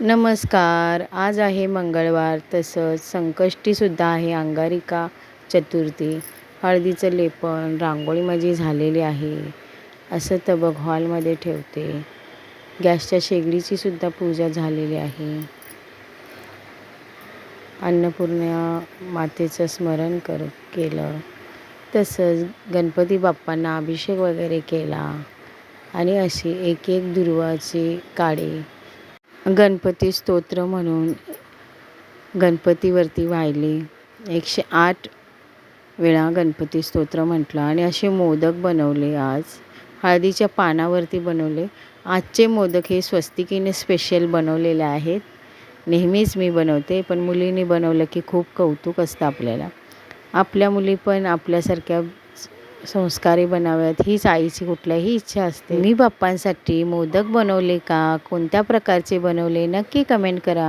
नमस्कार. आज आहे मंगळवार, तसंच संकष्टीसुद्धा आहे, अंगारिका चतुर्थी. हळदीचं लेपन, रांगोळी माझी झालेली आहे. असं तबक हॉलमध्ये ठेवते. गॅसच्या शेगडीची सुद्धा पूजा झालेली आहे. अन्नपूर्णा मातेचं स्मरण केलं. तसंच गणपती बाप्पांना अभिषेक वगैरे केला आणि अशी एक एक दुर्वाची काढी गणपती स्तोत्र म्हणून गणपतीवरती वाहिले. 108 वेळा गणपती स्तोत्र म्हटलं आणि असे मोदक बनवले. आज हळदीच्या पानावरती बनवले. आजचे मोदक हे स्वस्तिकीने स्पेशल बनवलेले आहेत. नेहमीच मी बनवते, पण मुलींनी बनवलं की खूप कौतुक असतं आपल्याला. आपल्या मुली पण आपल्यासारख्या संस्कारी बनाव्यात हीच आईची कुठल्याही इच्छा असते. मी बाप्पांसाठी मोदक बनवले का, कोणत्या प्रकारचे बनवले, नक्की कमेंट करा.